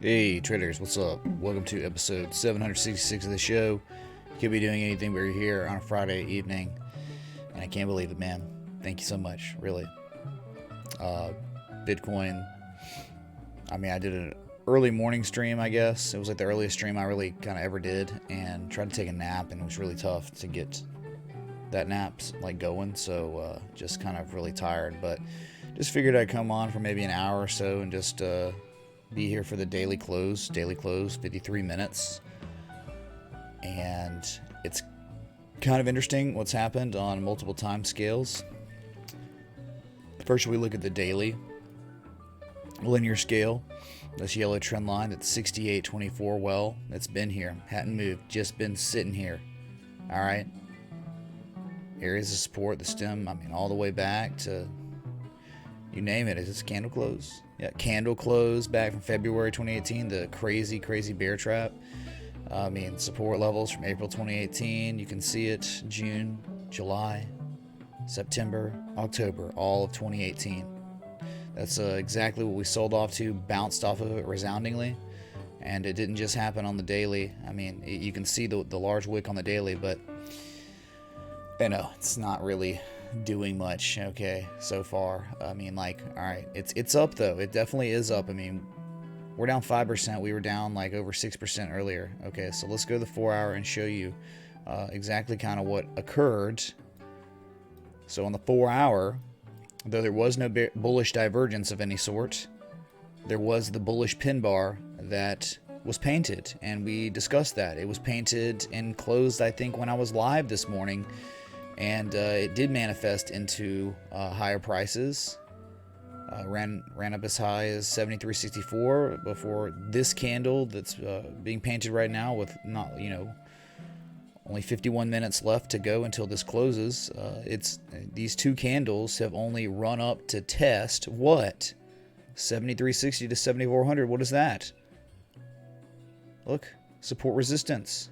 Hey traders, what's up? Welcome to episode 766 of the show. Could be doing anything but you're here on a Friday evening, and I can't believe it, man. Thank you so much, really. Bitcoin, I did an early morning stream, I guess. It was like the earliest stream I really kind of ever did, and tried to take a nap, and it was really tough to get that nap like going, so just kind of really tired, but just figured I'd come on for maybe an hour or so and just be here for the daily close, 53 minutes. And it's kind of interesting what's happened on multiple time scales. First, we look at the daily linear scale. This yellow trend line at 68.24. Well, it's been here, hadn't moved, just been sitting here. All right. Areas of support, the stem, all the way back to, you name it. Is this candle close? Yeah, candle close back from February 2018, the crazy bear trap. Support levels from April 2018. You can see it June, July, September, October, all of 2018. That's exactly what we sold off to, bounced off of it resoundingly. And it didn't just happen on the daily. You can see the large wick on the daily, but it's not really doing much, okay, so far. All right, it's up though. It definitely is up. We're down 5%. We were down like over 6% earlier. Okay, so let's go to the 4-hour and show you exactly kind of what occurred. So on the 4-hour, though there was no bullish divergence of any sort, there was the bullish pin bar that was painted, and we discussed that. It was painted and closed, I think, when I was live this morning. And it did manifest into higher prices. Ran up as high as 73.64 before this candle that's being painted right now, with only 51 minutes left to go until this closes. These two candles have only run up to test what? 73.60 to 7400. What is that? Look, support resistance.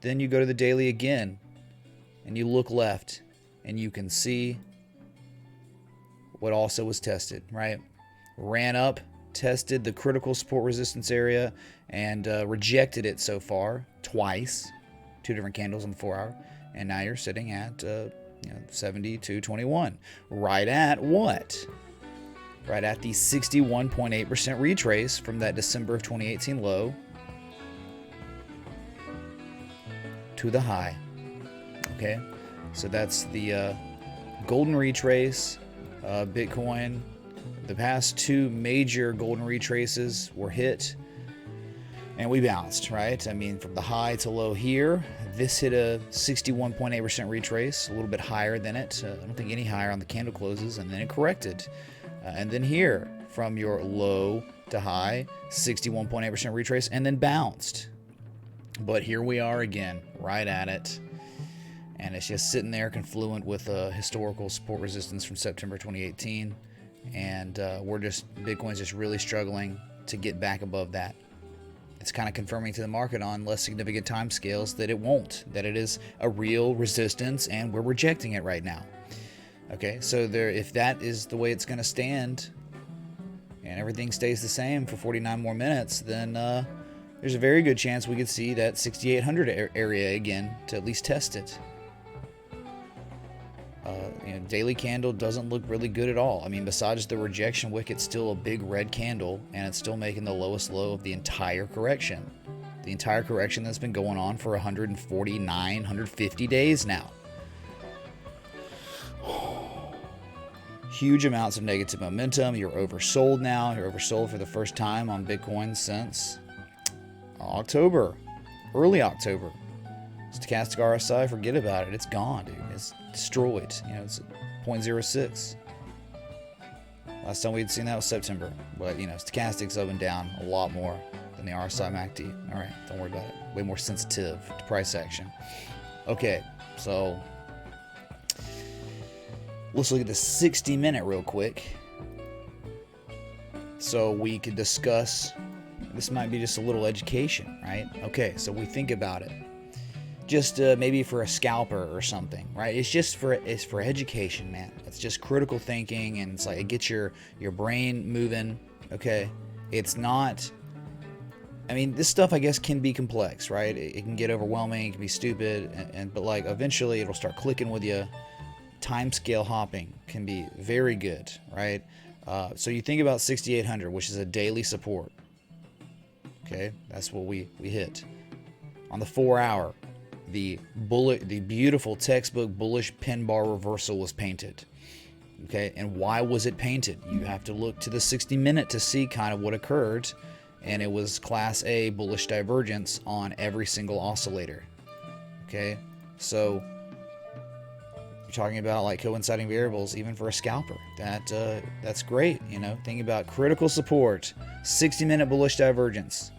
Then you go to the daily again, and you look left, and you can see what also was tested, right? Ran up, tested the critical support resistance area, and rejected it so far twice. Two different candles on the 4-hour, and now you're sitting at 72.21. Right at what? Right at the 61.8% retrace from that December of 2018 low to the high. Okay, so that's the golden retrace. Bitcoin, the past two major golden retraces were hit, and we bounced, right? From the high to low here, this hit a 61.8% retrace, a little bit higher than it. I don't think any higher on the candle closes, and then it corrected. And then here, from your low to high, 61.8% retrace, and then bounced. But here we are again, right at it. And it's just sitting there confluent with historical support resistance from September 2018. And Bitcoin's just really struggling to get back above that. It's kind of confirming to the market on less significant time scales that it won't, that it is a real resistance, and we're rejecting it right now. Okay, so if that is the way it's going to stand, and everything stays the same for 49 more minutes, then there's a very good chance we could see that 6,800 area again to at least test it. Daily candle doesn't look really good at all. Besides the rejection wick, it's still a big red candle, and it's still making the lowest low of the entire correction. The entire correction that's been going on for 149, 150 days now. Huge amounts of negative momentum. You're oversold now. You're oversold for the first time on Bitcoin since October, early October. Stochastic RSI, forget about it. It's gone, dude. It's destroyed. It's at 0.06. Last time we'd seen that was September. But, stochastic's up and down a lot more than the RSI MACD. All right, don't worry about it. Way more sensitive to price action. Okay, so let's look at the 60-minute real quick. So we could discuss, this might be just a little education, right? Okay, so we think about it. Just maybe for a scalper or something, right? It's for education, man. It's just critical thinking, and it's like it gets your brain moving. Okay, it's not I mean, this stuff, I guess, can be complex, right? It can get overwhelming, it can be stupid, but like eventually it'll start clicking with you. Timescale hopping can be very good, right? So you think about 6,800, which is a daily support. Okay, that's what we hit. On the 4 hour, the beautiful textbook bullish pin bar reversal was painted. Okay, and why was it painted? You have to look to the 60-minute to see kind of what occurred. And it was class A bullish divergence on every single oscillator. Okay, so you're talking about like coinciding variables, even for a scalper. That's great. You know, thinking about critical support, 60-minute bullish divergence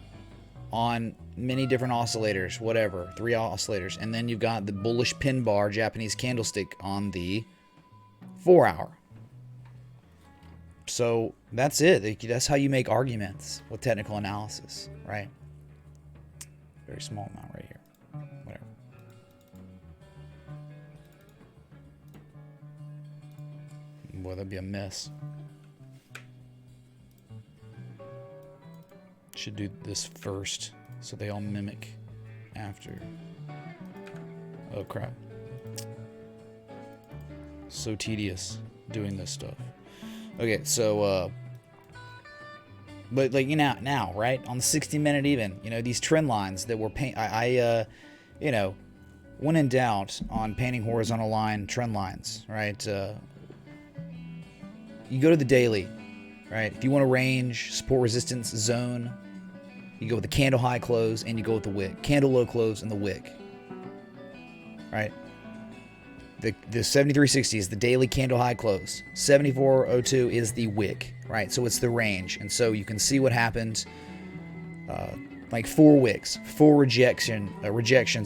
on many different oscillators, whatever, 3 oscillators, and then you've got the bullish pin bar Japanese candlestick on the 4 hour. So that's it. That's how you make arguments with technical analysis, right? Very small amount right here. Whatever. Boy, that'd be a mess. Should do this first so they all mimic after. Oh crap. So tedious doing this stuff. Okay, so, but like, you know, now, right, on the 60-minute even, you know, these trend lines that were you know, when in doubt on painting horizontal line trend lines, right, you go to the daily, right, if you want a range, support resistance zone, you go with the candle high close and you go with the wick, candle low close and the wick, right. The 7360 is the daily candle high close. 7402 is the wick, right? So it's the range. And so you can see what happened, like 4 wicks, 4 rejections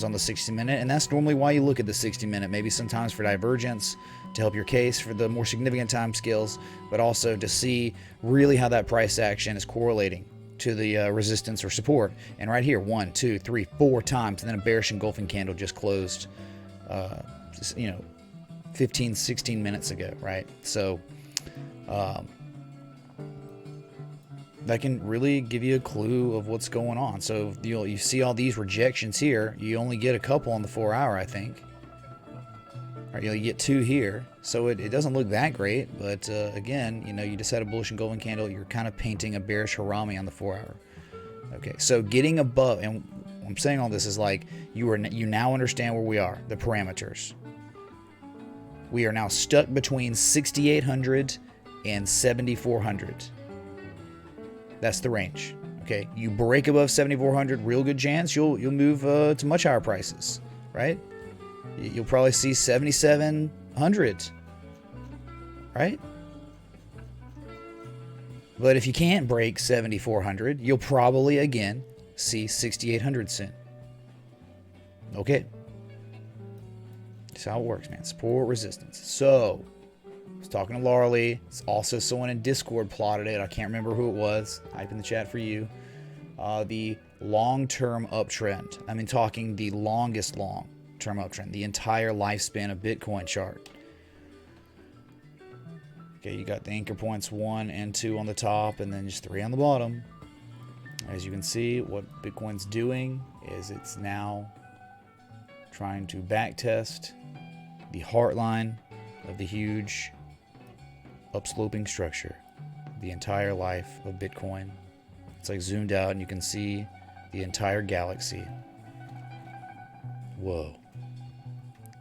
on the 60-minute. And that's normally why you look at the 60-minute, maybe sometimes for divergence, to help your case for the more significant time scales, but also to see really how that price action is correlating to the resistance or support. And right here, 1, 2, 3, 4 times, and then a bearish engulfing candle just closed, you know, 15, 16 minutes ago, right? So that can really give you a clue of what's going on. So you see all these rejections here. You only get a couple on the 4 hour, I think. Right, you get 2 here. So it doesn't look that great, but again, you know, you just had a bullish engulfing candle. You're kind of painting a bearish harami on the 4 hour. Okay, so getting above, and I'm saying all this is like you now understand where we are, the parameters. We are now stuck between 6,800 and 7,400. That's the range. Okay, you break above 7,400, real good chance you'll move to much higher prices, right? You'll probably see 7,700, right? But if you can't break 7,400, you'll probably again see 6,800 soon. Okay. That's how it works, man. Support, resistance. So, I was talking to Larley. It's also someone in Discord plotted it. I can't remember who it was. Type in the chat for you. The long-term uptrend. I mean, talking the longest long-term uptrend. The entire lifespan of Bitcoin chart. Okay, you got the anchor points 1 and 2 on the top, and then just 3 on the bottom. As you can see, what Bitcoin's doing is it's now trying to backtest the heart line of the huge upsloping structure, the entire life of Bitcoin. It's like zoomed out and you can see the entire galaxy. Whoa.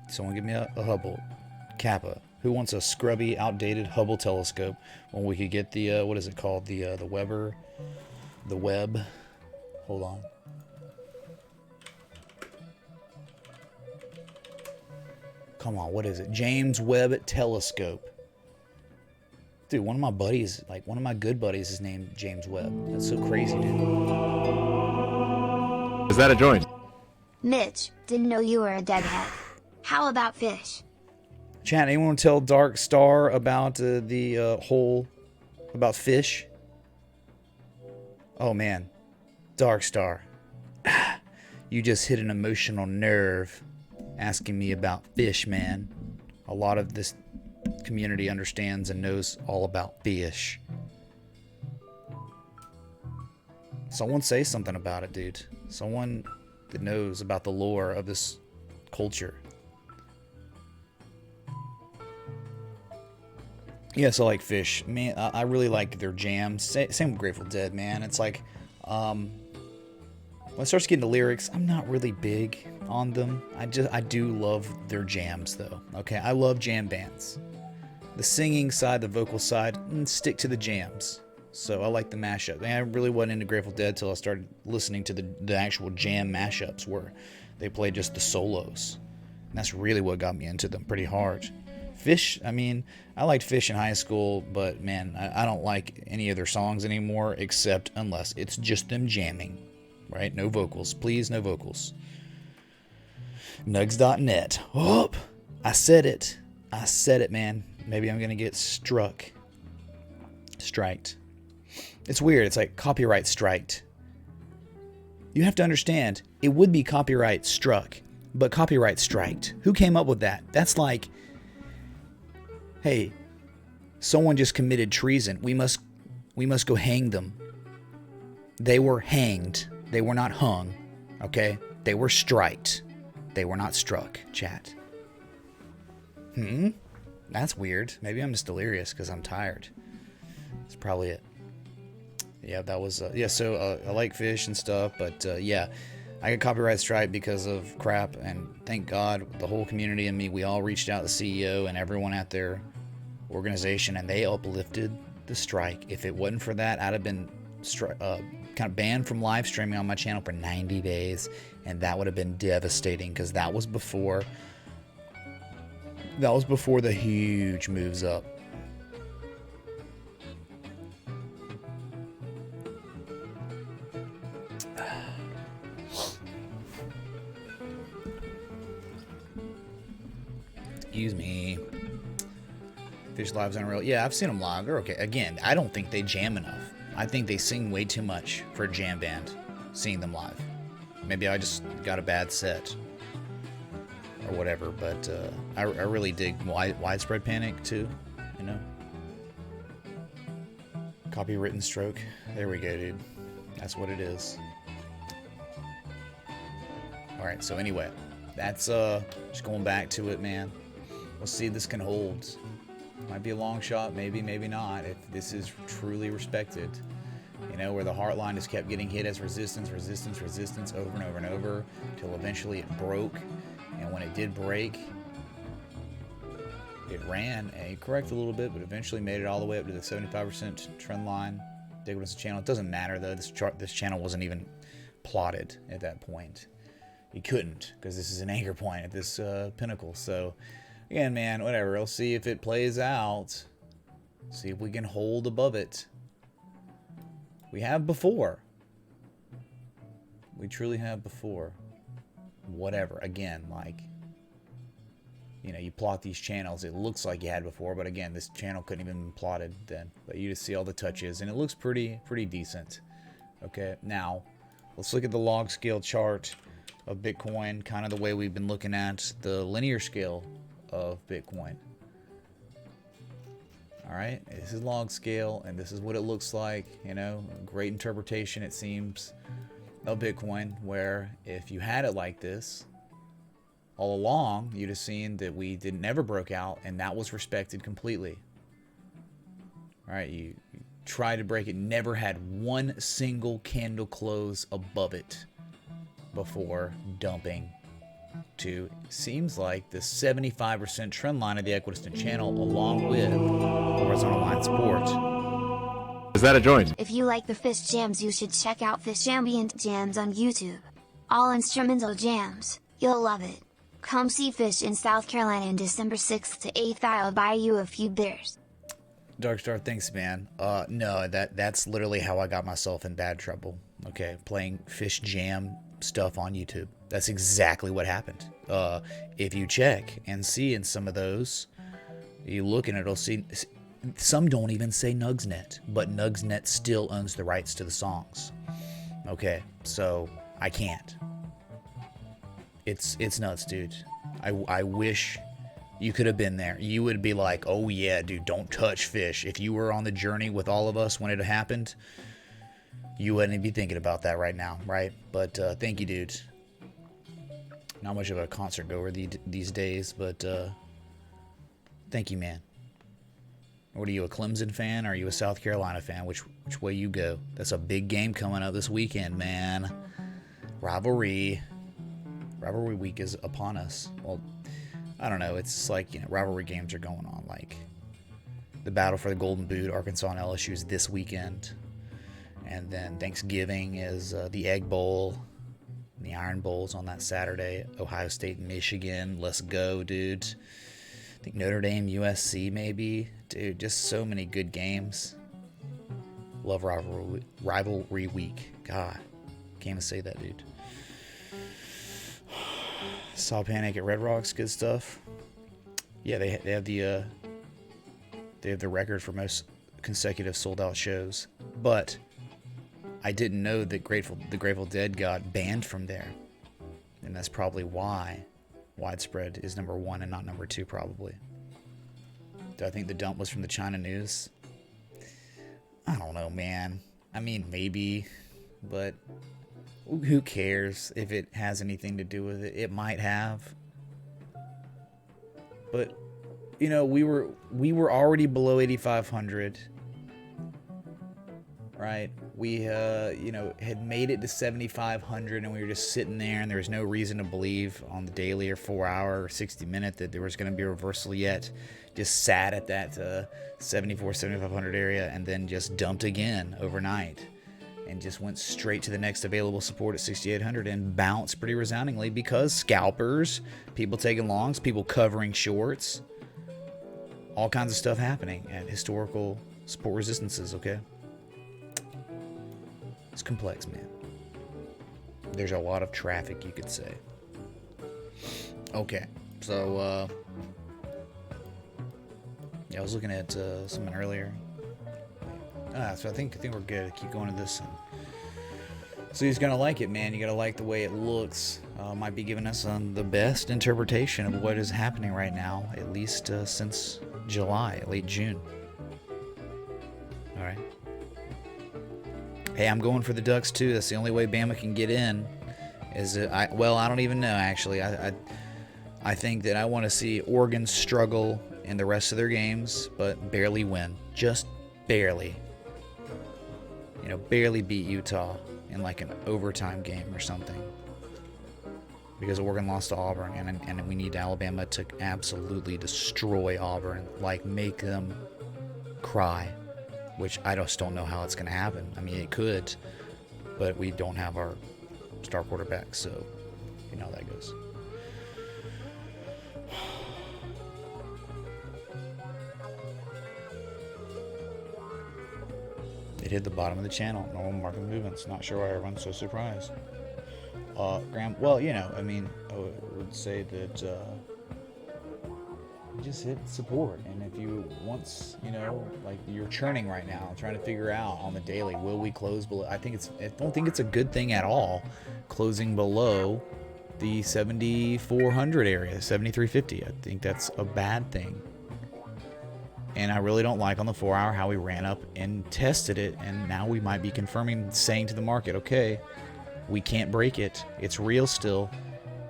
Someone give me a Hubble. Kappa. Who wants a scrubby, outdated Hubble telescope when we could get the, what is it called? The Weber, the Webb. Hold on. Come on, what is it? James Webb Telescope. Dude, one of my buddies, like one of my good buddies is named James Webb. That's so crazy, dude. Is that a joint? Mitch, didn't know you were a deadhead. How about fish? Chat, anyone want to tell Dark Star about the whole, about fish? Oh man, Dark Star. You just hit an emotional nerve asking me about fish, man. A lot of this community understands and knows all about fish. Someone say something about it, dude. Someone that knows about the lore of this culture. Yeah, so like Fish, man, I really like their jams. Same with Grateful Dead, man. It's like, when it starts getting to lyrics, I'm not really big on them. I do love their jams, though. Okay, I love jam bands. The singing side, the vocal side, stick to the jams. So I like the mashup. I really wasn't into Grateful Dead till I started listening to the actual jam mashups where they played just the solos. And that's really what got me into them pretty hard. Fish, I mean, I liked Fish in high school, but man, I don't like any of their songs anymore except unless it's just them jamming, right? No vocals. Please, no vocals. Nugs.net. Oh, I said it. I said it, man. Maybe I'm going to get striked. It's weird. It's like copyright striked. You have to understand, it would be copyright struck, but copyright striked. Who came up with that? That's like, hey, someone just committed treason. We must go hang them. They were hanged. They were not hung. Okay? They were striked. They were not struck, chat. That's weird. Maybe I'm just delirious because I'm tired. That's probably it. Yeah, that was... so I like Fish and stuff, but yeah, I got copyright strike because of crap, and thank God the whole community and me, we all reached out to the CEO and everyone at their organization, and they uplifted the strike. If it wasn't for that, I'd have been kind of banned from live streaming on my channel for 90 days, and that would have been devastating because that was before the huge moves up. Excuse me. Fish Live's Unreal. Yeah, I've seen them live. They're okay. Again, I don't think they jam enough. I think they sing way too much for a jam band, seeing them live. Maybe I just got a bad set or whatever, but I really dig Widespread Panic too, you know? Copywritten stroke. There we go, dude. That's what it is. Alright, so anyway, that's just going back to it, man. We'll see if this can hold. Might be a long shot, maybe not, if this is truly respected. You know, where the heart line just kept getting hit as resistance over and over and over, till eventually it broke. And when it did break, it ran, and it corrected a little bit, but eventually made it all the way up to the 75% trend line. Ubiquitous channel. It doesn't matter, though. This channel wasn't even plotted at that point. You couldn't, because this is an anchor point at this pinnacle. So, again, man, whatever. We'll see if it plays out. See if we can hold above it. We have before. We truly have before. Whatever. Again, like, you know, you plot these channels. It looks like you had before, but again, this channel couldn't even be plotted then. But you just see all the touches, and it looks pretty decent. Okay, now let's look at the log scale chart of Bitcoin, kind of the way we've been looking at the linear scale of Bitcoin. Alright, this is log scale, and this is what it looks like. You know, great interpretation, it seems, of Bitcoin, where if you had it like this all along, you'd have seen that we never broke out, and that was respected completely. Alright, you tried to break it, never had one single candle close above it before dumping to, seems like, the 75% trend line of the equidistant channel, along with horizontal line support. Is that a joint? If you like the Fish jams, you should check out Fish Ambient Jams on YouTube. All instrumental jams, you'll love it. Come see Fish in South Carolina on December 6th to 8th. I'll buy you a few beers. Darkstar, thanks, man. No, that's literally how I got myself in bad trouble. Okay, playing Fish jam stuff on YouTube. That's exactly what happened. If you check and see in some of those, you look and it'll see, some don't even say Nugsnet, but Nugsnet still owns the rights to the songs. Okay, so I can't. It's nuts, dude. I wish you could have been there. You would be like, oh yeah, dude, don't touch Fish. If you were on the journey with all of us when it happened, you wouldn't be thinking about that right now, right? But thank you, dude. Not much of a concert goer these days, but thank you, man. What are you, a Clemson fan or are you a South Carolina fan? Which way you go? That's a big game coming up this weekend, man. Rivalry week is upon us. Well, I don't know. It's like, rivalry games are going on. Like the battle for the Golden Boot, Arkansas and LSU is this weekend. And then Thanksgiving is the Egg Bowl. The Iron Bowl's on that Saturday. Ohio State, Michigan. Let's go, dude. I think Notre Dame, USC, maybe. Dude, just so many good games. Love rivalry week. God, can't even say that, dude. Saw Panic at Red Rocks, good stuff. Yeah, they have the record for most consecutive sold out shows, but I didn't know that the Grateful Dead got banned from there, and that's probably why Widespread is number 1 and not number 2, probably. Do I think the dump was from the China News? I don't know, man. I mean, maybe, but who cares if it has anything to do with it? It might have. But, we were already below 8,500. Right? We, had made it to 7,500 and we were just sitting there and there was no reason to believe on the daily or 4 hour or 60 minute that there was going to be a reversal yet. Just sat at that 7,500 area and then just dumped again overnight and just went straight to the next available support at 6,800 and bounced pretty resoundingly because scalpers, people taking longs, people covering shorts, all kinds of stuff happening at historical support resistances, okay? It's complex, man. There's a lot of traffic, you could say. Okay, so, I was looking at something earlier. So I think we're good. Keep going to this one. So he's gonna like it, man. You gotta like the way it looks. Might be giving us the best interpretation of what is happening right now, at least since July, late June. All right. Hey, I'm going for the Ducks too. That's the only way Bama can get in. I don't even know actually. I think that I want to see Oregon struggle in the rest of their games, but barely win. Just barely. Barely beat Utah in like an overtime game or something. Because Oregon lost to Auburn, and we need Alabama to absolutely destroy Auburn, like make them cry, which I just don't know how it's going to happen. I mean, it could, but we don't have our star quarterback, so you know how that goes. It hit the bottom of the channel. Normal market movements. Not sure why everyone's so surprised. Graham, well, I would say that you just hit support. And if you once, like you're churning right now, trying to figure out on the daily, will we close below? I don't think it's a good thing at all, closing below the 7,400 area, 7,350. I think that's a bad thing. And I really don't like on the 4 hour how we ran up and tested it, and now we might be confirming, saying to the market, okay, we can't break it. It's real still.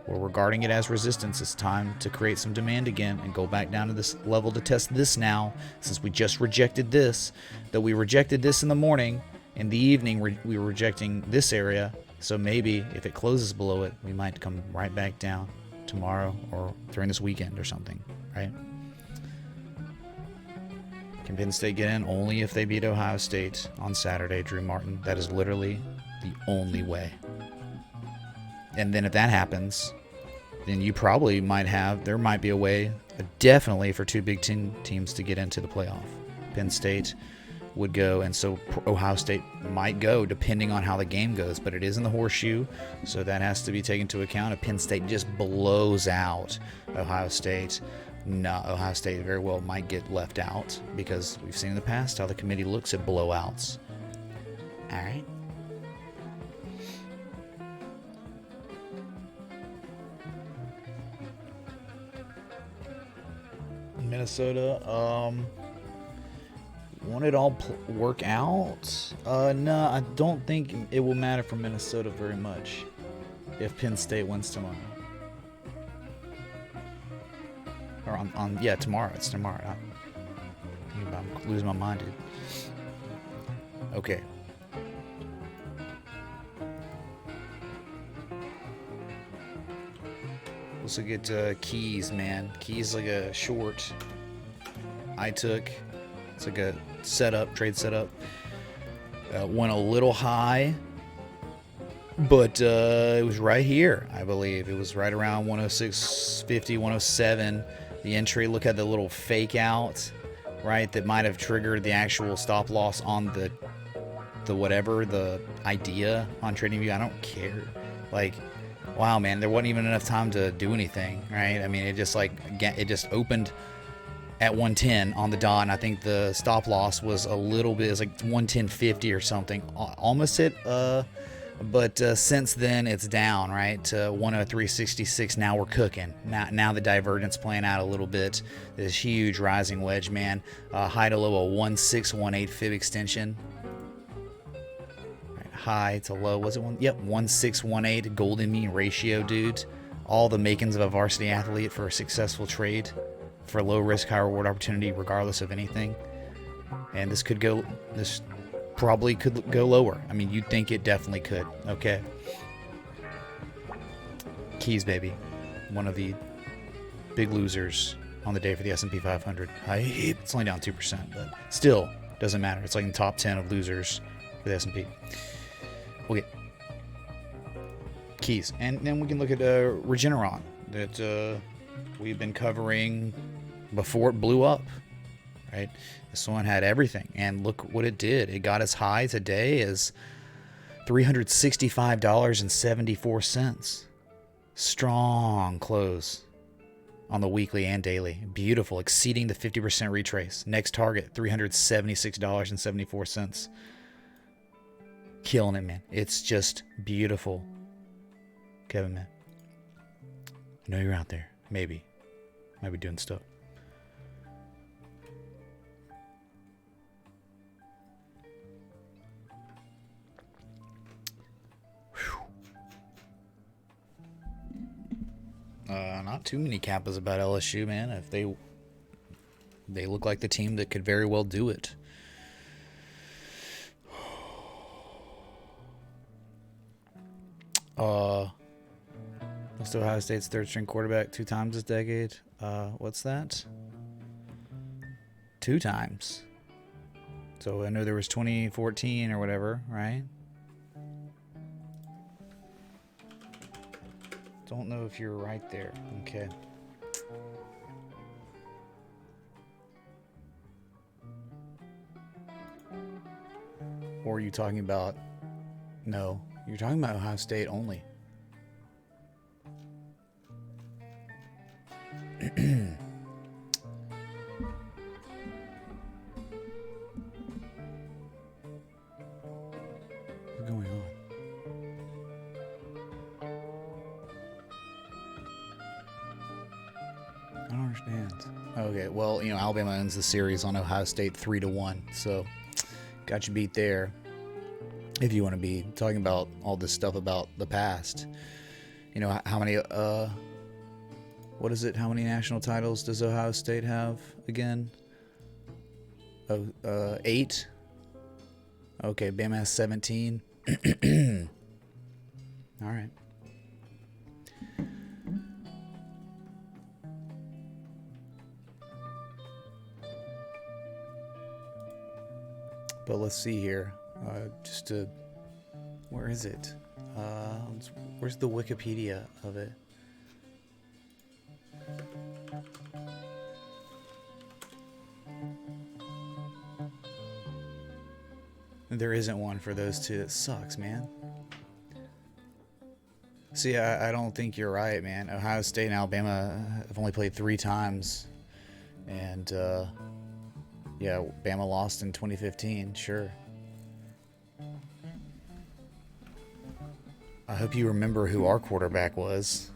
We're regarding it as resistance. It's time to create some demand again and go back down to this level to test this now, since we just rejected this. Though we rejected this in the morning, in the evening we were rejecting this area. So maybe if it closes below it, we might come right back down tomorrow or during this weekend or something, right? Can Penn State get in? Only if they beat Ohio State on Saturday, Drew Martin. That is literally the only way. And then if that happens, then you probably there might be a way, definitely for two Big Ten teams to get into the playoff. Penn State would go, and so Ohio State might go, depending on how the game goes. But it is in the horseshoe, so that has to be taken into account. If Penn State just blows out Ohio State, Ohio State very well might get left out, because we've seen in the past how the committee looks at blowouts. All right. Minnesota, Won't it all work out? No, I don't think it will matter for Minnesota very much if Penn State wins tomorrow. Or yeah, tomorrow. It's tomorrow. I'm losing my mind, dude. Okay. Let's look at keys, man. Keys like a short I took. It's like a setup, trade setup. Went a little high, but it was right here, I believe. It was right around 106.50, 107. The entry, look at the little fake out, right? That might have triggered the actual stop loss on the whatever, the idea on TradingView. I don't care. Like, wow, man, there wasn't even enough time to do anything, right? I mean, it just opened at 110 on the dot, and I think the stop loss was a little bit, it's like 110.50 or something, almost hit, but since then it's down, right, to 103.66. Now we're cooking. Now the divergence playing out a little bit. This huge rising wedge, man. High to low, a 1618 fib extension. Right, high to low, was it one? Yep, 1618 golden mean ratio, dude. All the makings of a varsity athlete for a successful trade, for low risk, high reward opportunity, regardless of anything. And this probably could go lower. I mean, you'd think it definitely could. Okay. Keys, baby. One of the big losers on the day for the S&P 500. It's only down 2%, but still doesn't matter. It's like in the top 10 of losers for the S&P. Okay. Keys. And then we can look at Regeneron that we've been covering before it blew up, right? This one had everything, and look what it did. It got as high today as $365.74. Strong close on the weekly and daily. Beautiful, exceeding the 50% retrace. Next target, $376.74. Killing it, man. It's just beautiful. Kevin, man, I know you're out there. Maybe. Might be doing stuff. Not too many Kappas about LSU, man. If they look like the team that could very well do it. What's Ohio State's third string quarterback 2 times this decade? What's that? 2 times. So I know there was 2014 or whatever, right? Don't know if you're right there. Okay. Or are you talking about... No, you're talking about Ohio State only. What's going on? I don't understand. Okay, well, you know, Alabama owns the series on Ohio State 3-1, so got you beat there. If you want to be talking about all this stuff about the past, you know, how many, what is it? How many national titles does Ohio State have again? 8. Okay, Bama has 17. All right. But let's see here. Where is it? Where's the Wikipedia of it? There isn't one for those two. It sucks, man. See, I don't think you're right, man. Ohio State and Alabama have only played 3 times. And, yeah, Bama lost in 2015, sure. I hope you remember who our quarterback was.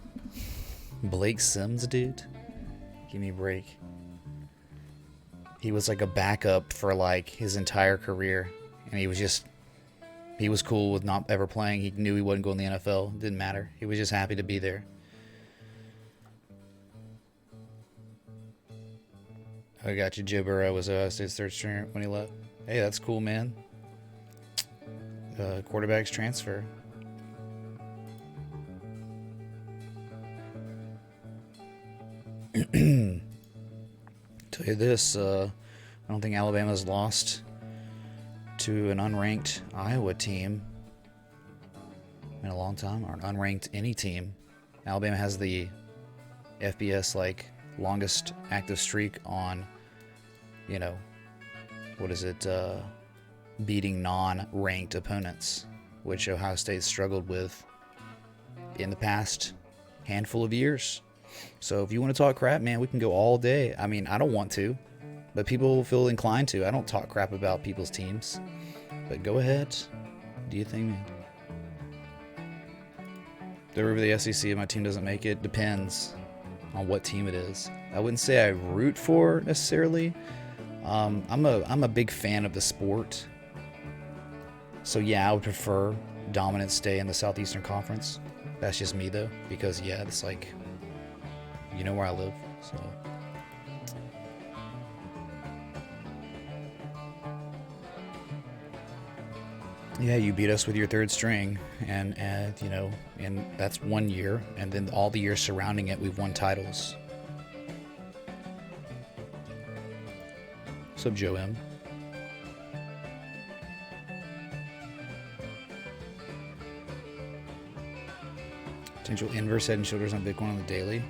Blake Sims, dude. Give me a break. He was like a backup for like his entire career, and he was cool with not ever playing. He knew he wasn't going to the NFL. Didn't matter. He was just happy to be there. I got you. Joe Burrow was Ohio State's third stringer when he left. Hey, that's cool, man. Quarterbacks transfer. Tell you this, I don't think Alabama's lost to an unranked Iowa team in a long time, or an unranked any team. Alabama has the FBS like longest active streak on, you know, what is it, beating non-ranked opponents, which Ohio State struggled with in the past handful of years. So if you want to talk crap, man, we can go all day. I mean, I don't want to, but people feel inclined to. I don't talk crap about people's teams, but go ahead. Do you think, man? They're over the SEC and my team doesn't make it. Depends on what team it is. I wouldn't say I root for necessarily. I'm a big fan of the sport. So yeah, I would prefer dominant stay in the Southeastern Conference. That's just me though, because yeah, it's like, you know where I live, so. Yeah, you beat us with your third string, and you know, and that's 1 year, and then all the years surrounding it, we've won titles. What's up, Joe M? Potential inverse head and shoulders on Bitcoin on the daily.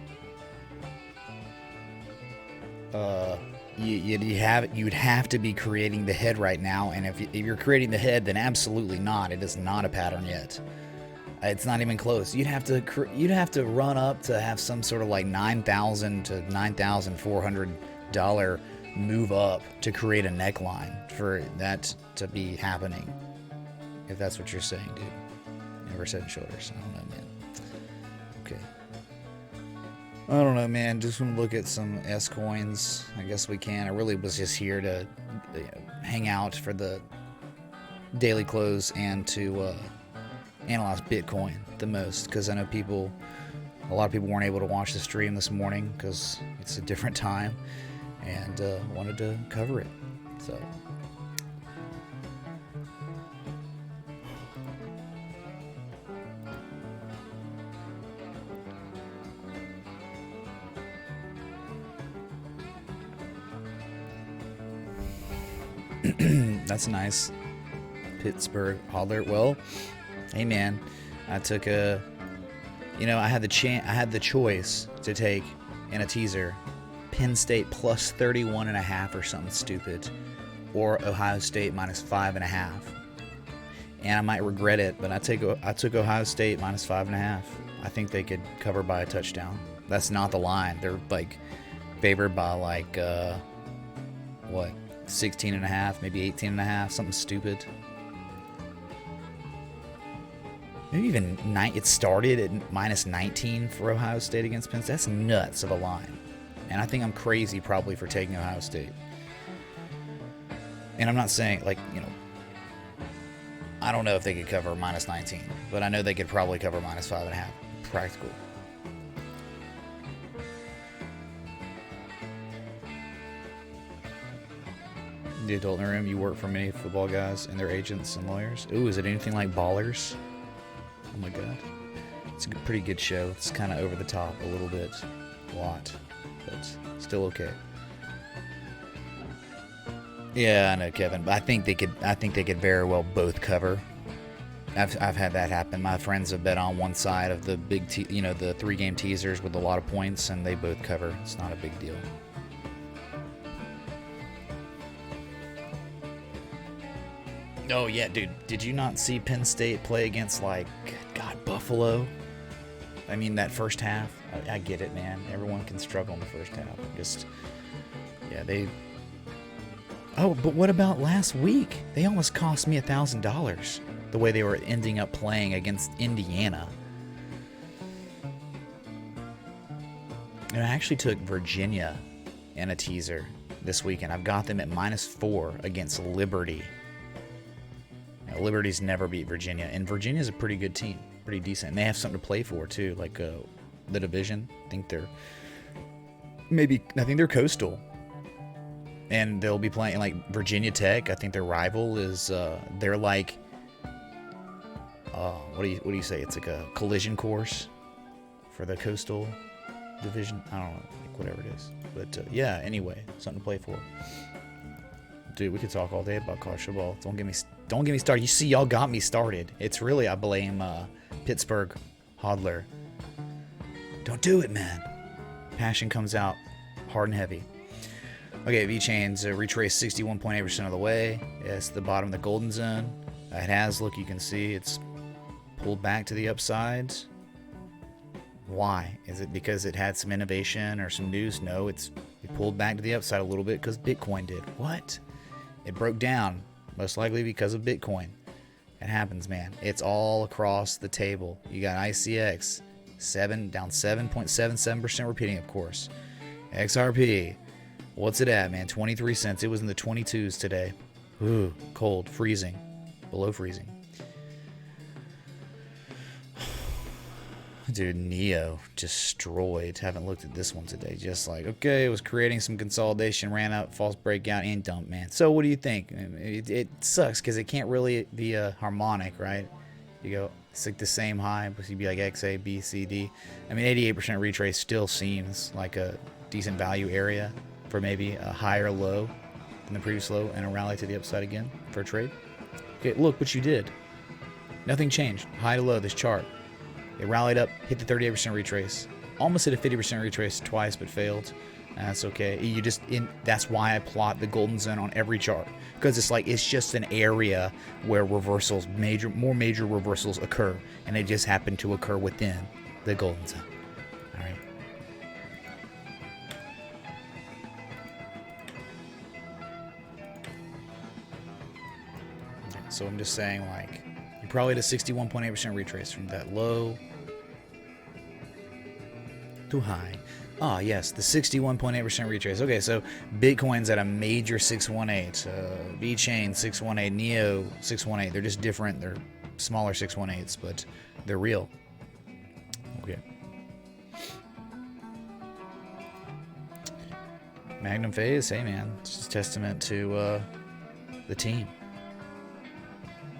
You'd have to be creating the head right now, and if you're creating the head, then absolutely not. It is not a pattern yet. It's not even close. You'd have to run up to have some sort of like $9,000 to $9,400 move up to create a neckline for that to be happening. If that's what you're saying, dude. Inverse head and shoulders. I don't know, man. Okay. I don't know, man. Just want to look at some S coins. I guess we can. I really was just here to hang out for the daily close and to analyze Bitcoin the most, because I know a lot of people weren't able to watch the stream this morning because it's a different time, and wanted to cover it. So. That's nice. Pittsburgh Hodler. Well, hey man, I took I had the choice to take in a teaser Penn State plus 31.5 or something stupid, or Ohio State minus 5.5. And I might regret it, but I took Ohio State minus 5.5. I think they could cover by a touchdown. That's not the line. They're like favored by like 16.5, maybe 18.5, something stupid. Maybe even it started at minus 19 for Ohio State against Penn State. That's nuts of a line. And I think I'm crazy probably for taking Ohio State. And I'm not saying, I don't know if they could cover minus 19, but I know they could probably cover minus 5.5. Practical. The adult in the room, you work for many football guys and their agents and lawyers. Ooh, is it anything like Ballers? Oh my god. It's a pretty good show. It's kind of over the top a little bit. A lot. But still okay. Yeah, I know, Kevin. But I think they could very well both cover. I've had that happen. My friends have bet on one side of the big the 3-game teasers with a lot of points, and they both cover. It's not a big deal. Oh, yeah, dude. Did you not see Penn State play against, Buffalo? I mean, that first half. I get it, man. Everyone can struggle in the first half. Oh, but what about last week? They almost cost me $1,000 the way they were ending up playing against Indiana. And I actually took Virginia in a teaser. this weekend. I've got them at -4 against Liberty. Now, Liberty's never beat Virginia, and Virginia's a pretty good team, pretty decent. And they have something to play for too, like the division. I think they're Coastal, and they'll be playing like Virginia Tech. I think their rival is they're like what do you say? It's like a collision course for the Coastal division. I don't know, like whatever it is. But yeah, anyway, something to play for. Dude, we could talk all day about college football. Don't get me started. You see, y'all got me started. It's really, I blame Pittsburgh Hodler. Don't do it, man. Passion comes out hard and heavy. Okay, V-Chains retrace 61.8% of the way. It's the bottom of the golden zone. It has, look, you can see it's pulled back to the upside. Why? Is it because it had some innovation or some news? No, it pulled back to the upside a little bit because Bitcoin did. What? It broke down, most likely because of Bitcoin. It happens, man. It's all across the table. You got ICX, down 7.77%, repeating, of course. XRP, what's it at, man? 23 cents. It was in the 22s today. Ooh, cold, freezing, below freezing. Dude, Neo destroyed. Haven't looked at this one today. Just like, okay, it was creating some consolidation, ran out, false breakout, and dump, man. So what do you think? It sucks because it can't really be a harmonic, right? You go, it's like the same high, but you'd be like X, A, B, C, D. I mean, 88% retrace still seems like a decent value area for maybe a higher low than the previous low and a rally to the upside again for a trade. Okay, look what you did. Nothing changed. High to low, this chart. It rallied up, hit the 38% retrace. Almost hit a 50% retrace twice, but failed. That's okay. That's why I plot the golden zone on every chart, because it's just an area where reversals, more major reversals occur, and they just happen to occur within the golden zone. All right. Okay, so I'm just saying, like, you probably had a 61.8% retrace from that low to high. Ah, yes, the 61.8% retrace. Okay, so Bitcoin's at a major 618, V-Chain 618, Neo 618. They're just different. They're smaller 618s, but they're real. Okay. Magnum Phase, hey man, it's just a testament to the team.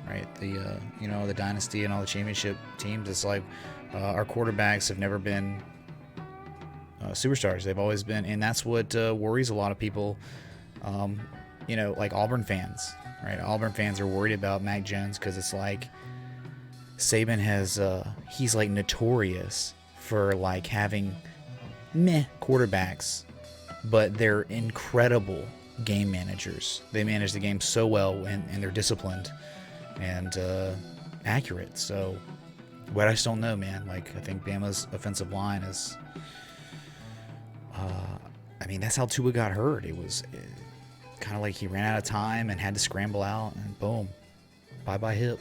Right, the dynasty and all the championship teams. It's like our quarterbacks have never been superstars. They've always been, and that's what worries a lot of people. Like Auburn fans, right? Auburn fans are worried about Mac Jones because it's like Saban has, he's like notorious for like having meh quarterbacks, but they're incredible game managers. They manage the game so well, and they're disciplined and accurate. So, but I just don't know, man. Like, I think Bama's offensive line is, that's how Tua got hurt. It was kind of like he ran out of time and had to scramble out, and boom, bye-bye hip.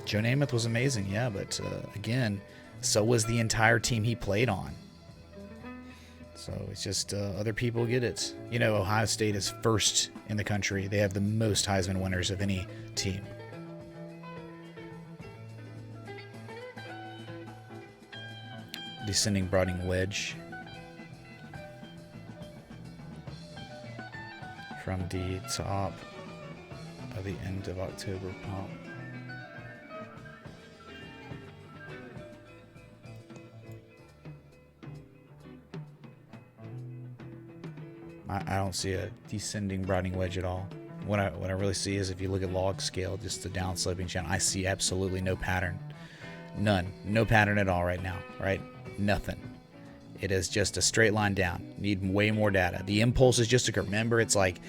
Joe Namath was amazing, yeah, but again, so was the entire team he played on. So it's just other people get it. Ohio State is first in the country. They have the most Heisman winners of any team. Descending broadening wedge from the top of the end of October pump. I don't see a descending broadening wedge at all. What I really see is, if you look at log scale, just the down sloping channel, I see absolutely no pattern. None. No pattern at all right now, right? Nothing. It is just a straight line down. Need way more data. The impulses just occur. Remember, it's like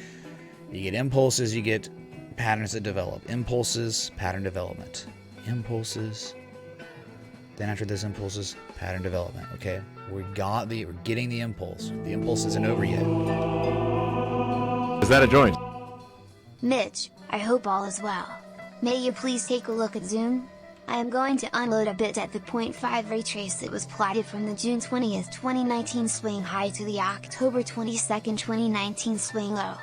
you get impulses, you get patterns that develop. Impulses, pattern development. Impulses. Then after those impulses, pattern development. Okay, we're getting the impulse. The impulse isn't over yet. Is that a joint? Mitch, I hope all is well. May you please take a look at Zoom? I am going to unload a bit at the 0.5 retrace that was plotted from the June 20th, 2019 swing high to the October 22nd, 2019 swing low.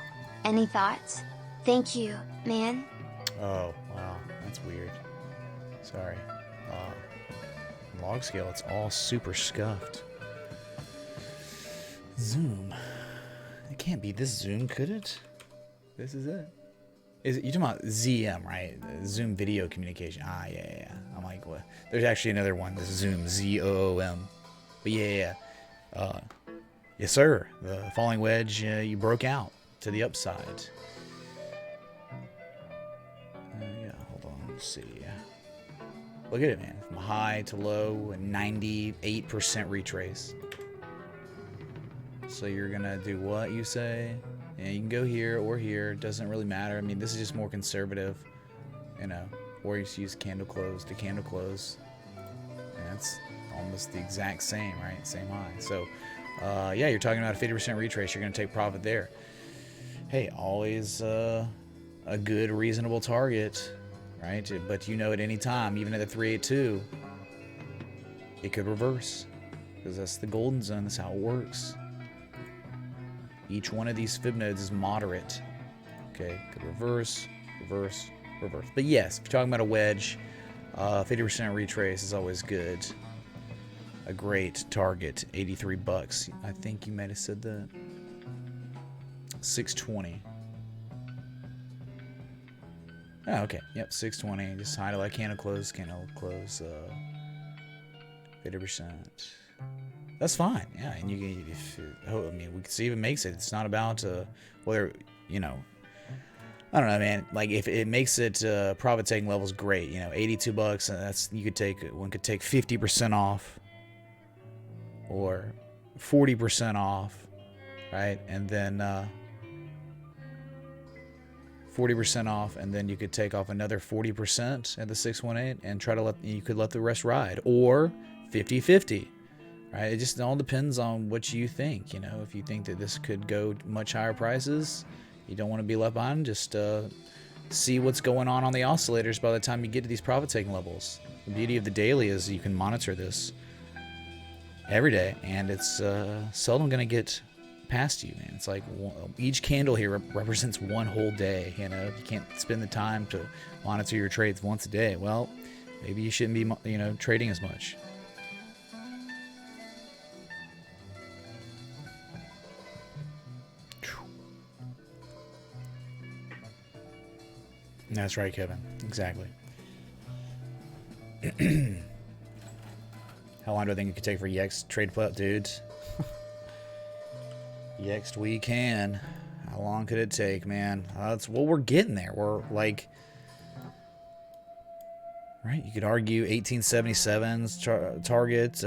Any thoughts? Thank you, man. Oh, wow, that's weird. Sorry. Log scale, it's all super scuffed. Zoom. It can't be this zoom, could it? This is it. Is it, you're talking about ZM, right? Zoom video communication. Ah, yeah. I'm like, what? There's actually another one. This is Zoom, Z-O-O-M. But yeah. Yes, sir. The falling wedge, you broke out to the upside. Yeah, hold on. Let's see. Look at it, man. From high to low, 98% retrace. So you're going to do what, you say? Yeah, you can go here or here. It doesn't really matter. I mean, this is just more conservative, you know. Or you just use candle close to candle close. And that's almost the exact same, right? Same high. So, yeah, you're talking about a 50% retrace. You're going to take profit there. Hey, always a good, reasonable target, right? But you know at any time, even at the 382, it could reverse. Because that's the golden zone. That's how it works. Each one of these fib nodes is moderate. Okay, could reverse, reverse, reverse. But yes, if you're talking about a wedge, 50% retrace is always good. A great target, 83 bucks. I think you might have said that. 620. Oh, okay. Yep, 620. Just hide it like candle close, 50%. That's fine, yeah. And you can, I mean, we can see if it makes it. It's not about whether, you know, I don't know, man. Like if it makes it profit taking levels, great. You know, 82 bucks. That's you could take. One could take 50% off, or 40% off, right? And then 40% off, and then you could take off another 40% at the 618, and try to let the rest ride, or 50-50. Right, it just all depends on what you think. You know, if you think that this could go much higher prices, you don't want to be left behind. Just see what's going on the oscillators by the time you get to these profit-taking levels. The beauty of the daily is you can monitor this every day, and it's seldom going to get past you, man. It's like each candle here represents one whole day. You know, if you can't spend the time to monitor your trades once a day, well, maybe you shouldn't be, you know, trading as much. That's right, Kevin. Exactly. How long do I think it could take for Yext trade flip, dudes? Yext we can. How long could it take, man? That's well, we're getting there. We're like, right? You could argue 1877's target,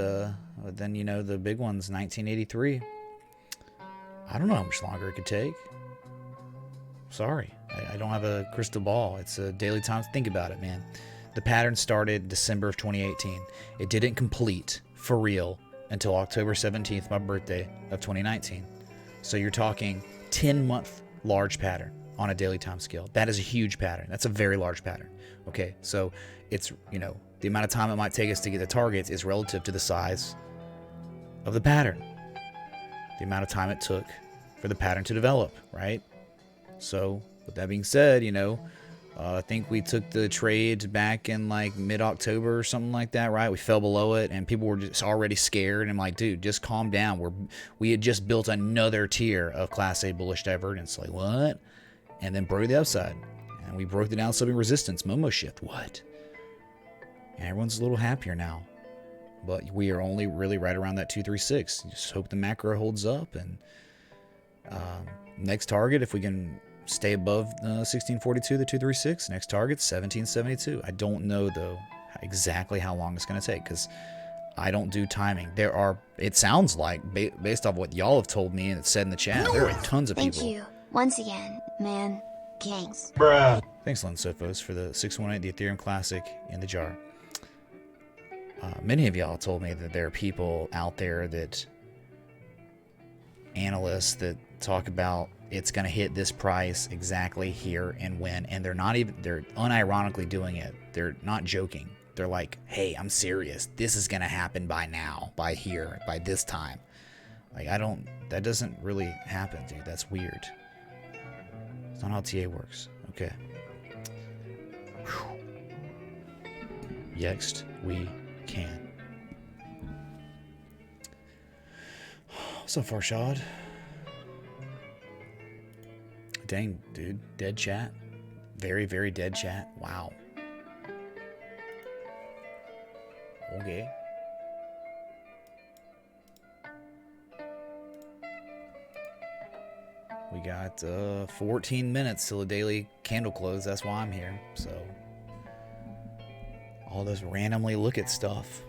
but then you know the big one's 1983. I don't know how much longer it could take. Sorry. I don't have a crystal ball. It's a daily time. Think about it, man. The pattern started December of 2018. It didn't complete for real until October 17th, my birthday of 2019. So you're talking 10-month large pattern on a daily time scale. That is a huge pattern. That's a very large pattern. Okay, so it's, you know, the amount of time it might take us to get the targets is relative to the size of the pattern. The amount of time it took for the pattern to develop, right? So with that being said, you know, I think we took the trade back in like mid-October or something like that, right? We fell below it and people were just already scared. And I'm like, dude, just calm down. We had just built another tier of Class A bullish divergence. Like, what? And then broke the upside. And we broke the down-slipping resistance. Momo shift. What? And everyone's a little happier now. But we are only really right around that 236. Just hope the macro holds up. And next target, if we can stay above 1642, the 236. Next target, 1772. I don't know, though, exactly how long it's going to take because I don't do timing. There are, it sounds like, based off what y'all have told me and it's said in the chat, there are tons of people. Thank you, once again, man. Kings. Bruh. Thanks, Len Sophos, for the 618, the Ethereum Classic in the jar. Many of y'all told me that there are people out there that, analysts that talk about it's going to hit this price exactly here and when, and they're unironically doing it. They're not joking. They're like, hey, I'm serious. This is going to happen by now, by here, by this time. Like, that doesn't really happen, dude. That's weird. It's not how TA works. Okay. Whew. Next, we can. So far, Shad. Dang, dude. Dead chat. Very, very dead chat. Wow. Okay. We got 14 minutes till the daily candle close. That's why I'm here. So, all this randomly look at stuff.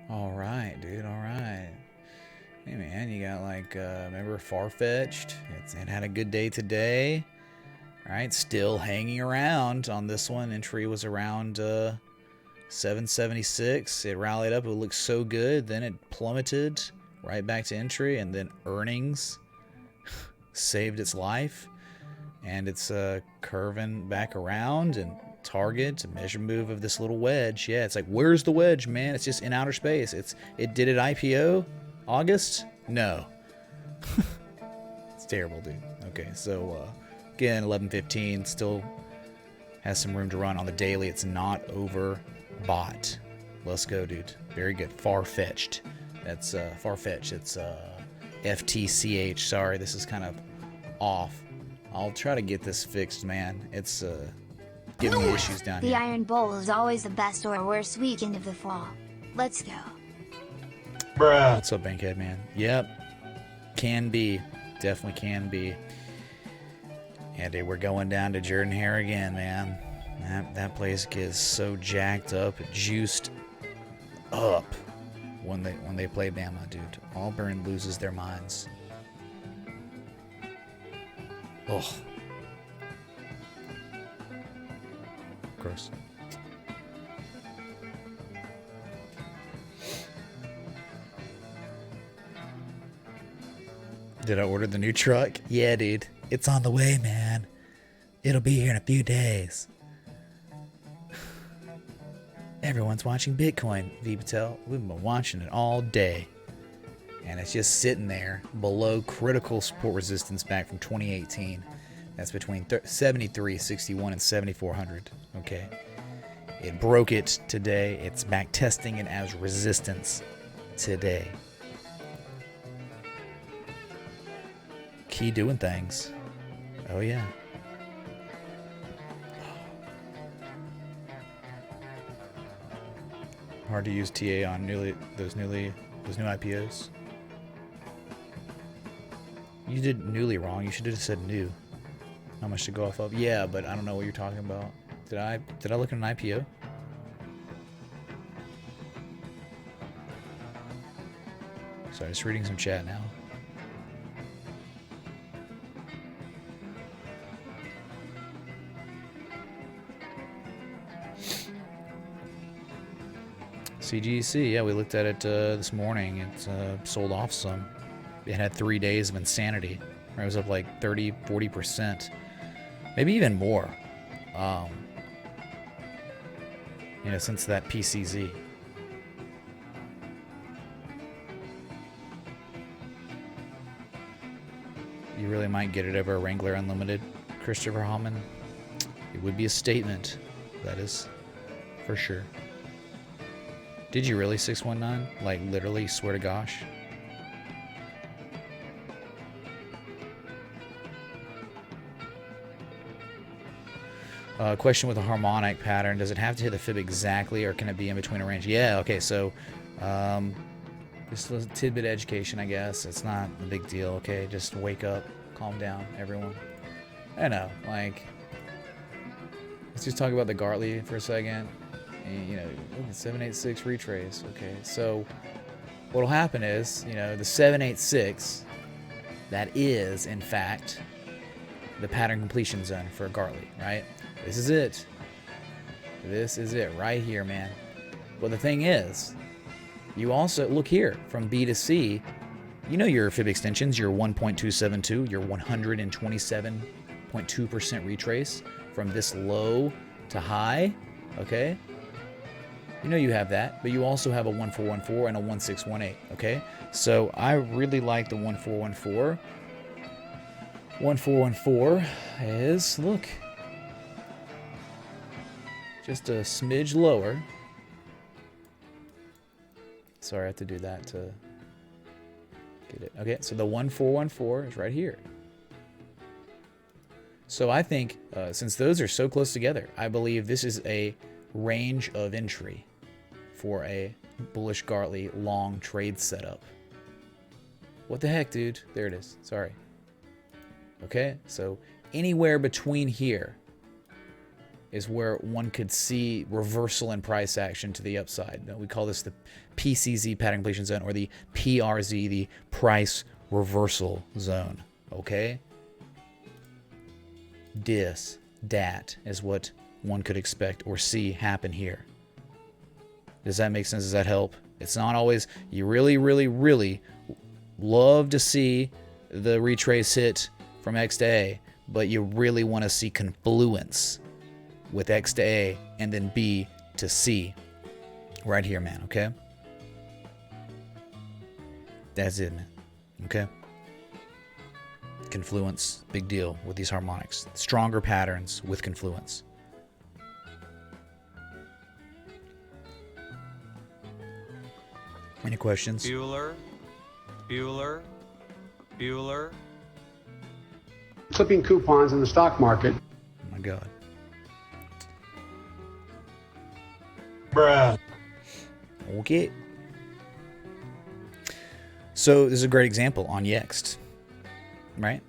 All right, dude. All right. Hey, man, you got like, remember Farfetched? It had a good day today. All right, still hanging around on this one. Entry was around 776. It rallied up. It looked so good. Then it plummeted right back to entry, and then earnings saved its life. And it's curving back around, and target, a measure move of this little wedge. Yeah, it's like, where's the wedge, man? It's just in outer space. It did it IPO August? No. It's terrible, dude. Okay, so again, 11:15 still has some room to run on the daily. It's not overbought. Let's go, dude. Very good. Far-fetched. That's far-fetched. It's FTCH. Sorry, this is kind of off. I'll try to get this fixed, man. It's giving me issues down here. The Iron Bowl is always the best or worst weekend of the fall. Let's go. Bruh. What's up, Bankhead, man? Yep. Can be. Definitely can be. And we're going down to Jordan Hare again, man. That place gets so jacked up, juiced up when they play Bama, dude. Auburn loses their minds. Oh. Gross. Did I order the new truck? Yeah, dude. It's on the way, man. It'll be here in a few days. Everyone's watching Bitcoin, V Patel. We've been watching it all day. And it's just sitting there below critical support resistance back from 2018. That's between 73.61 and 7,400. Okay. It broke it today. It's back testing it as resistance today. Key doing things. Oh yeah. Hard to use TA on those new IPOs. You did newly wrong. You should have said new. How much to go off of? Yeah, but I don't know what you're talking about. Did I look at an IPO? Sorry, just reading some chat now. CGC, yeah, we looked at it this morning. It's sold off some. It had 3 days of insanity. It was up like 30, 40%. Maybe even more. Since that PCZ. You really might get it over a Wrangler Unlimited, Christopher Hallman. It would be a statement, that is, for sure. Did you really, 619? Like, literally, swear to gosh? Question with a harmonic pattern. Does it have to hit the fib exactly, or can it be in between a range? Yeah, okay, so just a tidbit of education, I guess. It's not a big deal, okay? Just wake up, calm down, everyone. I know, like, let's just talk about the Gartley for a second. And, look at 786 retrace. Okay, so what'll happen is, the 786, that is, in fact, the pattern completion zone for Gartley, right? This is it. This is it right here, man. Well, the thing is, you also look here from B to C. You know your fib extensions, your 1.272, your 127.2% retrace from this low to high, okay? You know you have that, but you also have a 1414 and a 1618, okay? So I really like the 1414. 1414 is, look, just a smidge lower. Sorry, I have to do that to get it. Okay, so the 1414 is right here. So I think, since those are so close together, I believe this is a range of entry for a bullish Gartley long trade setup. What the heck, dude? There it is. Sorry. Okay, so anywhere between here is where one could see reversal in price action to the upside. We call this the PCZ, pattern completion zone, or the PRZ, the price reversal zone. Okay? That is what one could expect or see happen here. Does that make sense? Does that help? It's not always, you really, really, really love to see the retrace hit from X to A, but you really want to see confluence with X to A and then B to C right here, man, okay? That's it, man, okay? Confluence, big deal with these harmonics. Stronger patterns with confluence. Any questions? Bueller. Clipping coupons in the stock market. Oh my God. Bruh. Okay. So this is a great example on Yext, right?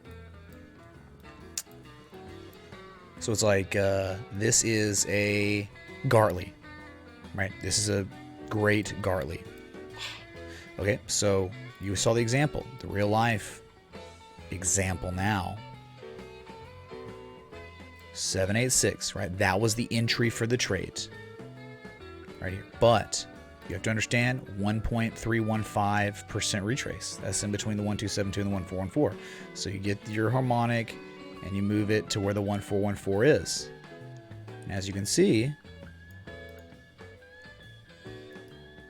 So it's like, this is a Gartley, right? This is a great Gartley. Okay, so you saw the example, the real life example now. 786, right? That was the entry for the trade right here. But you have to understand 1.315% retrace. That's in between the 1272 and the 1414. So you get your harmonic and you move it to where the 1414 is. And as you can see,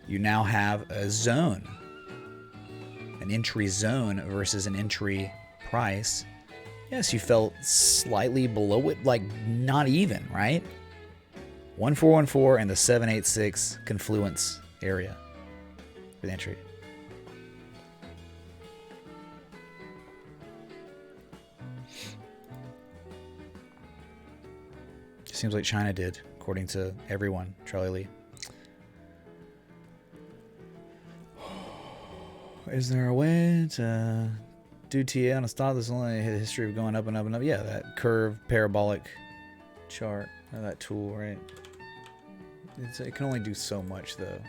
you now have a zone, an entry zone versus an entry price. Yes, you felt slightly below it, like not even, right? 1414 and the 786 confluence area for the entry. Seems like China did, according to everyone, Charlie Lee. Is there a way to do TA on a stock that's only a history of going up and up and up? Yeah, that curve parabolic chart, or that tool, right? It can only do so much, though.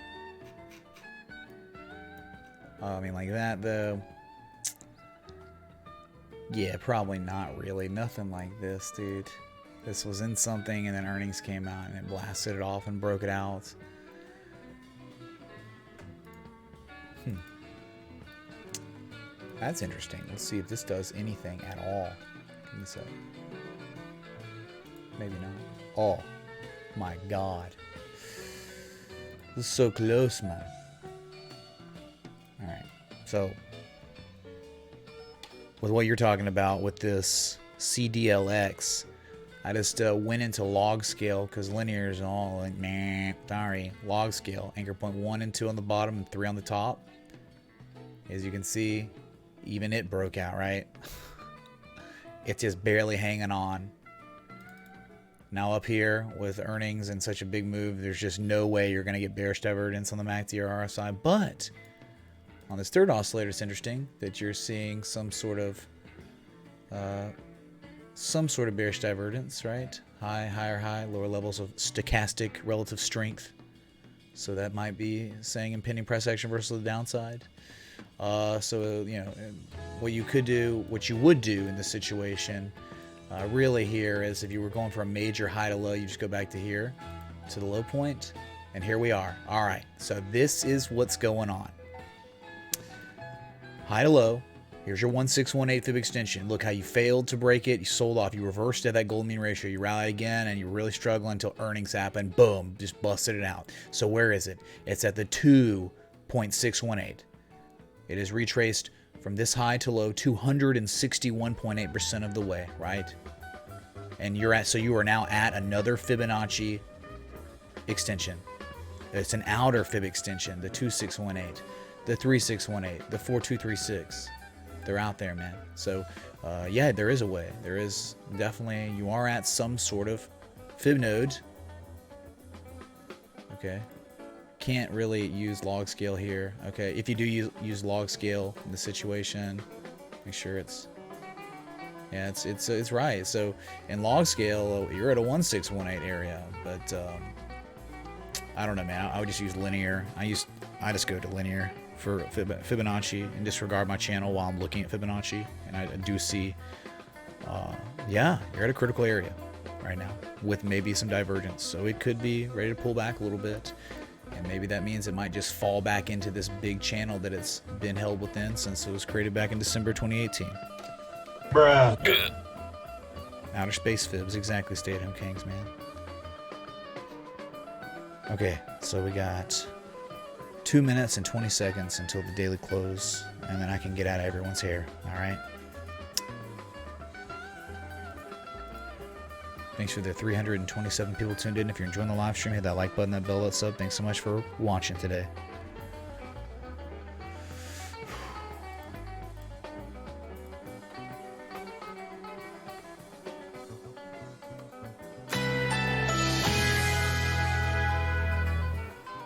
I mean, like that, though. Yeah, probably not really. Nothing like this, dude. This was in something, and then earnings came out, and it blasted it off and broke it out. That's interesting. Let's see if this does anything at all. So, maybe not. Oh, my God. This is so close, man. Alright, so with what you're talking about with this CDLX, I just went into log scale because linear is all like, nah, sorry. Log scale, anchor point 1 and 2 on the bottom and 3 on the top. As you can see, even it broke out, right? It's just barely hanging on. Now up here with earnings and such a big move, there's just no way you're going to get bearish divergence on the MACD or RSI. But on this third oscillator, it's interesting that you're seeing some sort of bearish divergence, right? High, higher high, lower levels of stochastic relative strength. So that might be saying impending price action versus the downside. So, you know, what you would do in this situation Really here is if you were going for a major high to low, you just go back to here, to the low point, and here we are. All right, so this is what's going on. High to low. Here's your 1618 fib extension. Look how you failed to break it. You sold off. You reversed at that golden mean ratio. You rallied again, and you really struggled until earnings happened. Boom, just busted it out. So where is it? It's at the 2.618. It is retraced from this high to low 261.8% of the way, right? And you are now at another Fibonacci extension. It's an outer fib extension, the 2618, the 3618, the 4236. They're out there, man. So, yeah, there is a way. There is definitely, you are at some sort of fib node. Okay. Can't really use log scale here. Okay. If you do use log scale in the situation, make sure it's, yeah, it's right. So in log scale, you're at a 1618 area, but I don't know, man. I would just use linear. I just go to linear for Fibonacci and disregard my channel while I'm looking at Fibonacci, and I do see, yeah, you're at a critical area right now with maybe some divergence. So it could be ready to pull back a little bit, and maybe that means it might just fall back into this big channel that it's been held within since it was created back in December 2018. Bruh. Outer space fibs, exactly, stay-at-home kings, man. Okay, so we got 2 minutes and 20 seconds until the daily close, and then I can get out of everyone's hair. All right. Thanks for the 327 people tuned in. If you're enjoying the live stream, hit that like button, that bell, that sub. Thanks so much for watching today.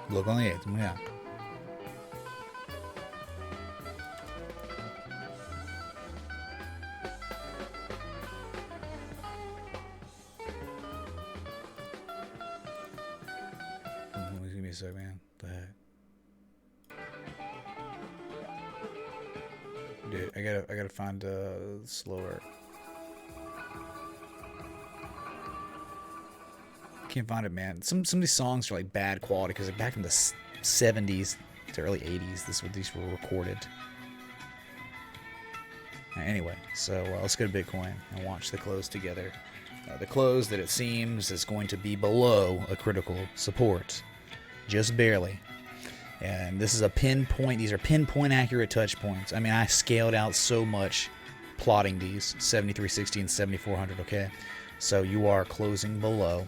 Look on the 8th. Yeah. Give me a sec, man. The heck? Dude, I gotta find slower. Can't find it, man. Some of these songs are like bad quality because they're back from the 70s to early 80s. This is when these were recorded. Anyway, so let's go to Bitcoin and watch the close together. The close that it seems is going to be below a critical support, just barely. And this is a pinpoint. These are pinpoint accurate touch points. I mean, I scaled out so much plotting these 7360 and 7400. Okay, so you are closing below.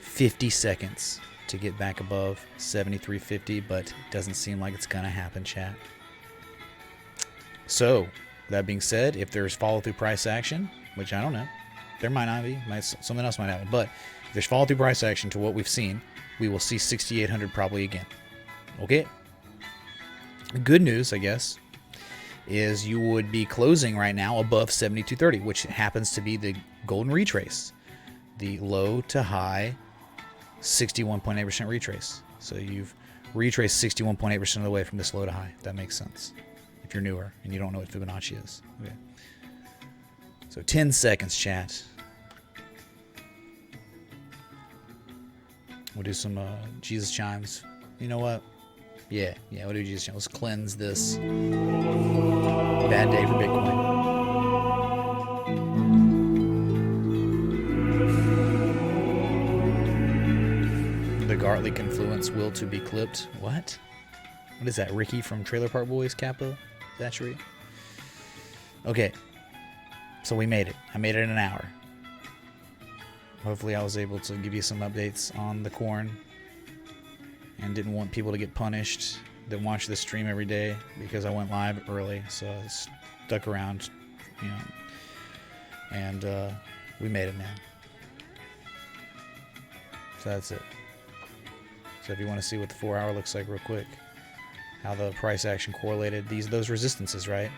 50 seconds to get back above 7350, but it doesn't seem like it's gonna happen, chat. So that being said, if there's follow-through price action, which I don't know, there might not be, something else might happen, but if there's follow-through price action to what we've seen, we will see 6800 probably again. Okay. Good news, I guess, is you would be closing right now above 7230, which happens to be the golden retrace, the low to high 61.8% retrace. So you've retraced 61.8% of the way from this low to high, if that makes sense, if you're newer and you don't know what Fibonacci is. Okay. So 10 seconds, chat. We'll do some Jesus chimes. You know what? Yeah, we'll do Jesus chimes. Let's cleanse this bad day for Bitcoin. The Gartley confluence will to be clipped. What? What is that? Ricky from Trailer Park Boys, Kappa? Thatchery? Okay. So we made it. I made it in an hour. Hopefully I was able to give you some updates on the corn and didn't want people to get punished that watch this stream every day because I went live early, so I stuck around, you know, and we made it, man. So that's it. So if you want to see what the 4 hour looks like real quick, how the price action correlated, those resistances, right?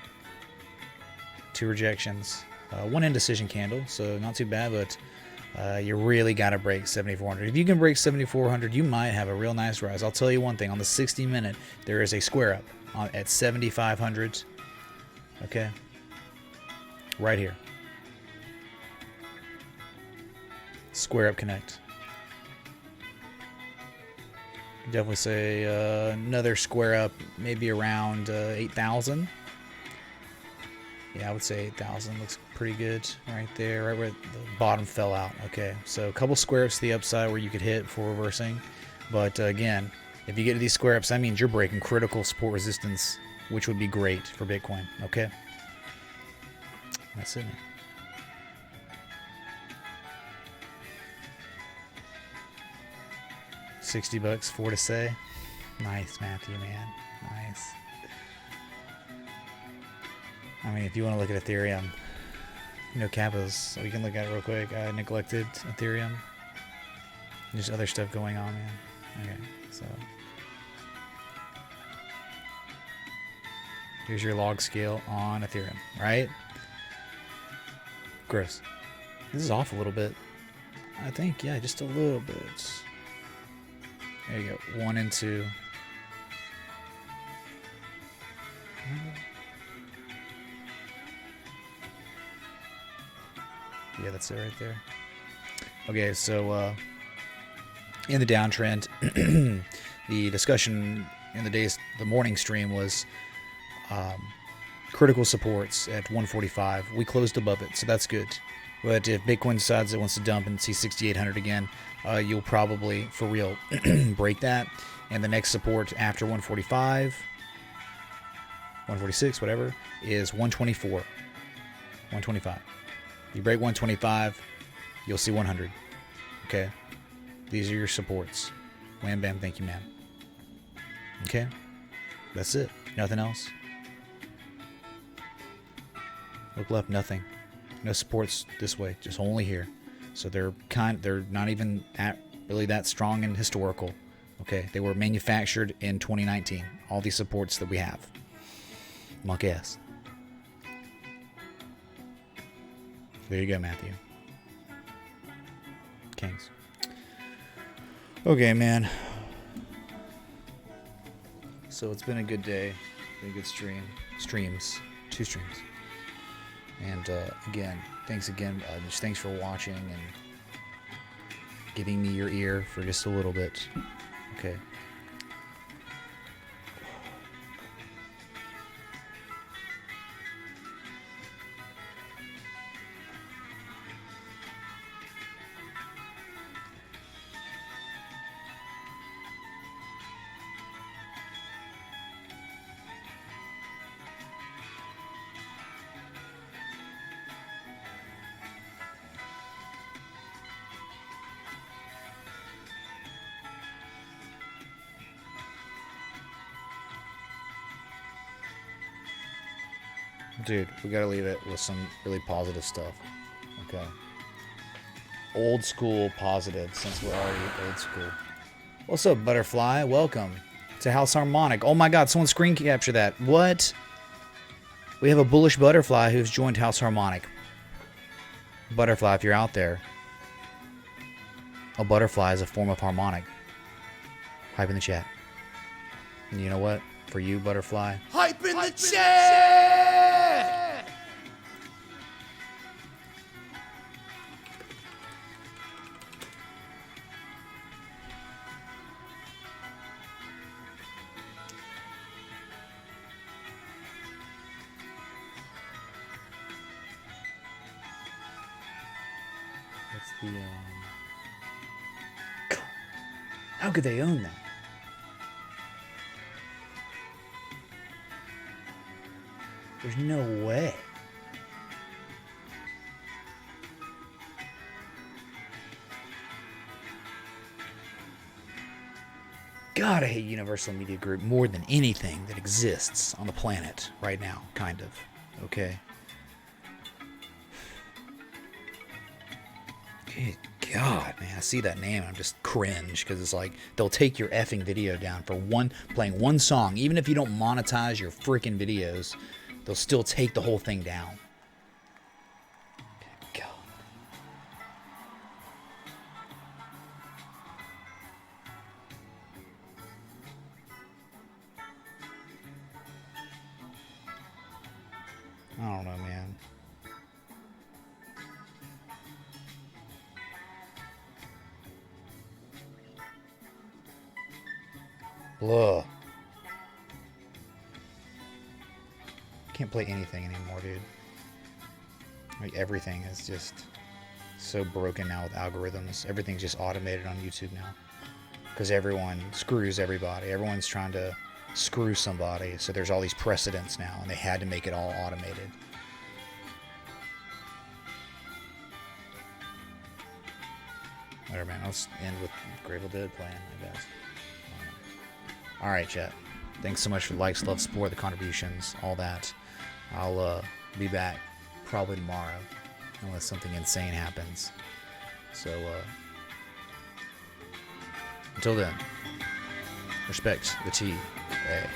2 rejections, 1 indecision candle, so not too bad, but you really got to break 7,400. If you can break 7,400, you might have a real nice rise. I'll tell you one thing. On the 60-minute, there is a square up at 7,500. Okay? Right here. Square up connect. Definitely say another square up, maybe around 8,000. Yeah, I would say 8,000 looks pretty good right there, right where the bottom fell out. Okay, so a couple square ups to the upside where you could hit for reversing. But again, if you get to these square ups, that means you're breaking critical support resistance, which would be great for Bitcoin. Okay, that's it. $60 for to say. Nice, Matthew, man. Nice. I mean, if you want to look at Ethereum, you know, Kappa's, we can look at it real quick. I neglected Ethereum. There's other stuff going on, man. Okay, so here's your log scale on Ethereum, right? Gross. This is off a little bit. I think, yeah, just a little bit. There you go. 1 and 2. Yeah, that's it right there. Okay, so in the downtrend, the discussion in the morning stream was critical supports at 145. We closed above it, so that's good. But if Bitcoin decides it wants to dump and see 6,800 again, you'll probably, for real, break that. And the next support after 145, 146, whatever, is 124. 125. You break 125, you'll see 100. Okay? These are your supports. Wham, bam, thank you, man. Okay? That's it. Nothing else. Look left, nothing. No supports this way, just only here. So they're not even really that strong and historical. Okay? They were manufactured in 2019. All these supports that we have. MonkaS. There you go, Matthew. Kings. Okay, man. So it's been a good day. Been a good stream. Two streams. And again, thanks again. Just thanks for watching and giving me your ear for just a little bit. Okay. Dude, we gotta leave it with some really positive stuff. Okay. Old school positive, since we're already old school. What's up, Butterfly? Welcome to House Harmonic. Oh my god, someone screen capture that. What? We have a bullish butterfly who's joined House Harmonic. Butterfly, if you're out there. A butterfly is a form of harmonic. Hype in the chat. And you know what? For you, Butterfly. Hype in the chat! That's the, How could they own that? There's no way. God, I hate Universal Media Group more than anything that exists on the planet right now, kind of. Okay? Good God, man. I see that name and I'm just cringe because it's like they'll take your effing video down for playing one song. Even if you don't monetize your freaking videos, they'll still take the whole thing down. Good God. I don't know, man. Blah. Can't play anything anymore, dude. Like, everything is just so broken now with algorithms. Everything's just automated on YouTube now. Because everyone screws everybody. Everyone's trying to screw somebody. So there's all these precedents now, and they had to make it all automated. Whatever, man. Let's end with Grateful Dead playing, I guess. Alright, chat. Thanks so much for the likes, love, support, the contributions, all that. I'll be back probably tomorrow, unless something insane happens. So, until then, respect the T.A.